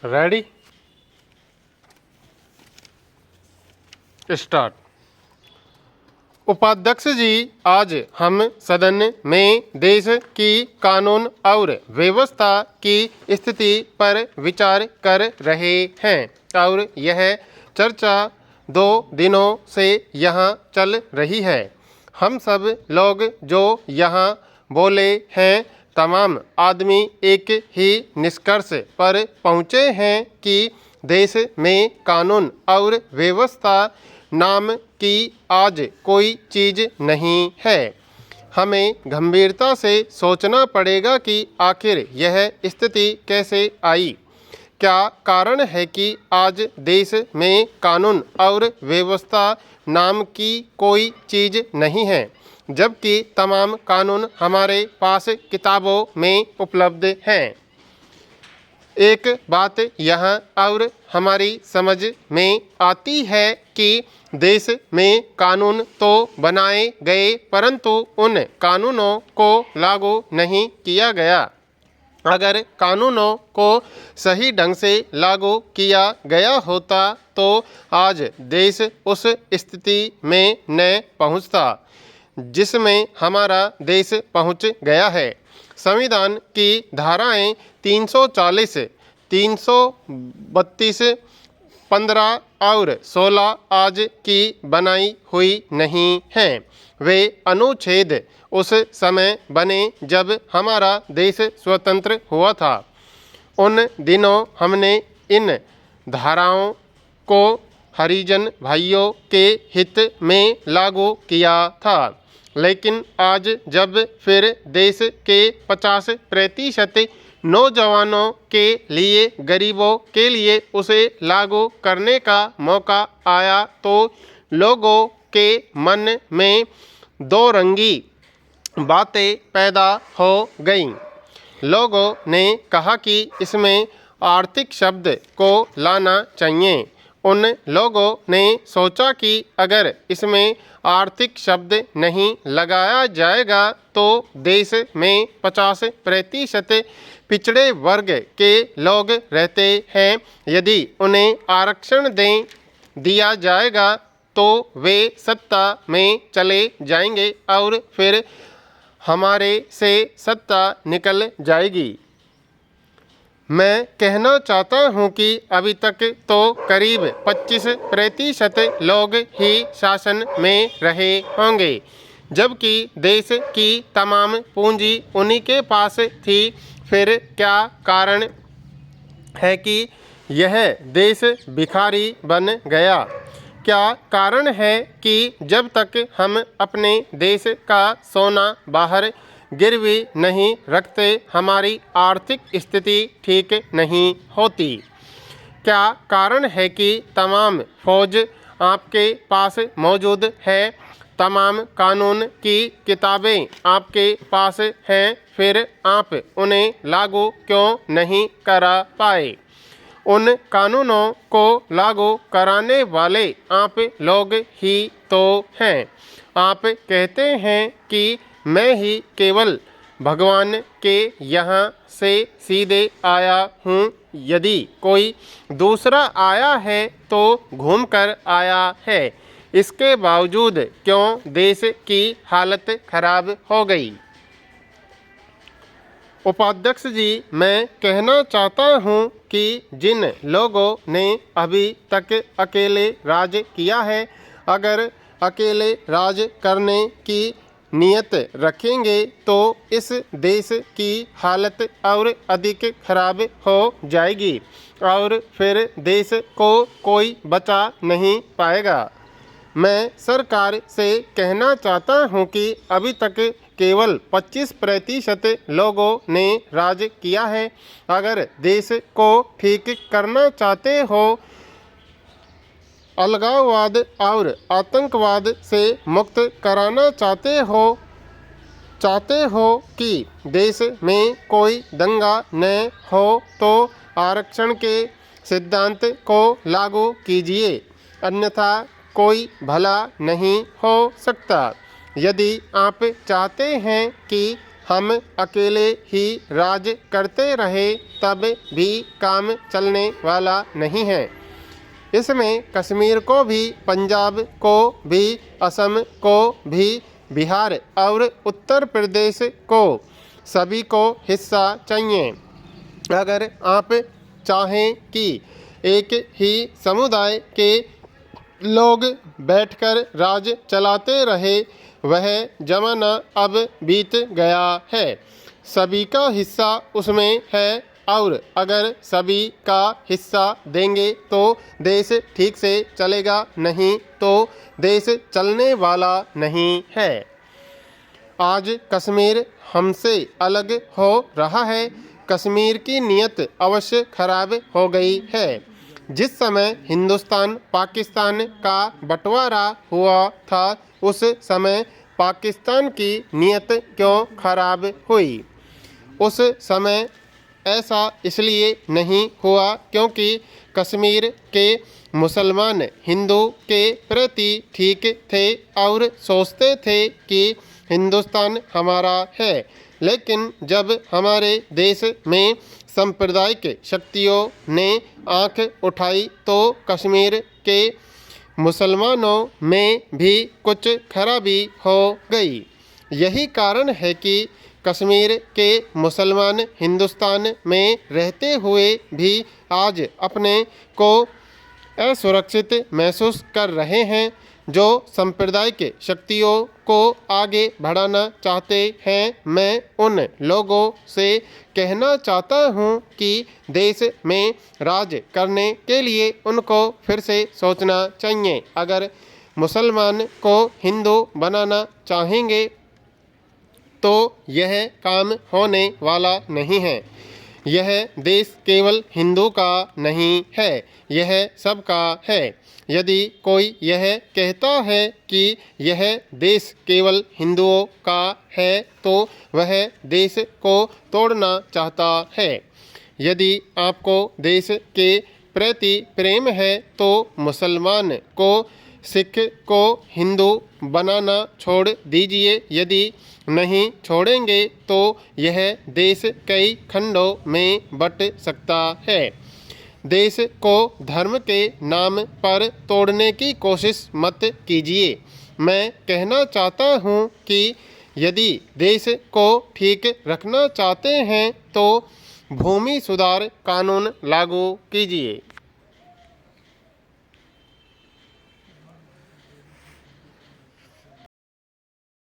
Ready start. उपाध्यक्ष जी, आज हम सदन में देश की कानून और व्यवस्था की स्थिति पर विचार कर रहे हैं और यह चर्चा 2 दिनों से यहाँ चल रही है। हम सब लोग जो यहाँ बोले हैं, तमाम आदमी एक ही निष्कर्ष पर पहुँचे हैं कि देश में कानून और व्यवस्था नाम की आज कोई चीज़ नहीं है। हमें गंभीरता से सोचना पड़ेगा कि आखिर यह स्थिति कैसे आई। क्या कारण है कि आज देश में कानून और व्यवस्था नाम की कोई चीज़ नहीं है, जबकि तमाम कानून हमारे पास किताबों में उपलब्ध हैं। एक बात यहाँ और हमारी समझ में आती है कि देश में कानून तो बनाए गए, परंतु उन कानूनों को लागू नहीं किया गया। अगर कानूनों को सही ढंग से लागू किया गया होता तो आज देश उस स्थिति में न पहुँचता जिसमें हमारा देश पहुँच गया है। संविधान की धाराएं 340, 332, 15 और 16 आज की बनाई हुई नहीं हैं। वे अनुच्छेद उस समय बने जब हमारा देश स्वतंत्र हुआ था। उन दिनों हमने इन धाराओं को हरिजन भाइयों के हित में लागू किया था, लेकिन आज जब फिर देश के 50% नौजवानों के लिए, गरीबों के लिए उसे लागू करने का मौका आया तो लोगों के मन में दो रंगी बातें पैदा हो गईं। लोगों ने कहा कि इसमें आर्थिक शब्द को लाना चाहिए। उन लोगों ने सोचा कि अगर इसमें आर्थिक शब्द नहीं लगाया जाएगा तो देश में 50% पिछड़े वर्ग के लोग रहते हैं। यदि उन्हें आरक्षण दिया जाएगा तो वे सत्ता में चले जाएंगे और फिर हमारे से सत्ता निकल जाएगी। मैं कहना चाहता हूं कि अभी तक तो करीब 25% लोग ही शासन में रहे होंगे, जबकि देश की तमाम पूंजी उन्हीं के पास थी। फिर क्या कारण है कि यह देश भिखारी बन गया? क्या कारण है कि जब तक हम अपने देश का सोना बाहर गिरवी नहीं रखते, हमारी आर्थिक स्थिति ठीक नहीं होती? क्या कारण है कि तमाम फौज आपके पास मौजूद है, तमाम कानून की किताबें आपके पास हैं, फिर आप उन्हें लागू क्यों नहीं करा पाए? उन कानूनों को लागू कराने वाले आप लोग ही तो हैं। आप कहते हैं कि मैं ही केवल भगवान के यहाँ से सीधे आया हूँ। यदि कोई दूसरा आया है तो घूमकर आया है। इसके बावजूद क्यों देश की हालत खराब हो गई? उपाध्यक्ष जी, मैं कहना चाहता हूँ कि जिन लोगों ने अभी तक अकेले राज किया है, अगर अकेले राज करने की नियत रखेंगे तो इस देश की हालत और अधिक खराब हो जाएगी और फिर देश को कोई बचा नहीं पाएगा। मैं सरकार से कहना चाहता हूं कि अभी तक केवल 25% लोगों ने राज किया है। अगर देश को ठीक करना चाहते हो, अलगाववाद और आतंकवाद से मुक्त कराना चाहते हो कि देश में कोई दंगा न हो, तो आरक्षण के सिद्धांत को लागू कीजिए, अन्यथा कोई भला नहीं हो सकता। यदि आप चाहते हैं कि हम अकेले ही राज करते रहे तब भी काम चलने वाला नहीं है। इसमें कश्मीर को भी, पंजाब को भी, असम को भी, बिहार और उत्तर प्रदेश को, सभी को हिस्सा चाहिए। अगर आप चाहें कि एक ही समुदाय के लोग बैठकर राज चलाते रहे, वह ज़माना अब बीत गया है। सभी का हिस्सा उसमें है और अगर सभी का हिस्सा देंगे तो देश ठीक से चलेगा, नहीं तो देश चलने वाला नहीं है। आज कश्मीर हमसे अलग हो रहा है। कश्मीर की नीयत अवश्य खराब हो गई है। जिस समय हिंदुस्तान पाकिस्तान का बंटवारा हुआ था, उस समय पाकिस्तान की नीयत क्यों खराब हुई? उस समय ऐसा इसलिए नहीं हुआ क्योंकि कश्मीर के मुसलमान हिंदू के प्रति ठीक थे और सोचते थे कि हिंदुस्तान हमारा है। लेकिन जब हमारे देश में सांप्रदायिक शक्तियों ने आंख उठाई तो कश्मीर के मुसलमानों में भी कुछ खराबी हो गई। यही कारण है कि कश्मीर के मुसलमान हिंदुस्तान में रहते हुए भी आज अपने को असुरक्षित महसूस कर रहे हैं। जो सांप्रदायिक शक्तियों को आगे बढ़ाना चाहते हैं, मैं उन लोगों से कहना चाहता हूं कि देश में राज करने के लिए उनको फिर से सोचना चाहिए। अगर मुसलमान को हिंदू बनाना चाहेंगे तो यह काम होने वाला नहीं है। यह देश केवल हिंदू का नहीं है, यह सबका है। यदि कोई यह कहता है कि यह देश केवल हिंदुओं का है तो वह देश को तोड़ना चाहता है। यदि आपको देश के प्रति प्रेम है तो मुसलमान को, सिख को हिंदू बनाना छोड़ दीजिए। यदि नहीं छोड़ेंगे तो यह देश कई खंडों में बंट सकता है। देश को धर्म के नाम पर तोड़ने की कोशिश मत कीजिए। मैं कहना चाहता हूँ कि यदि देश को ठीक रखना चाहते हैं तो भूमि सुधार कानून लागू कीजिए।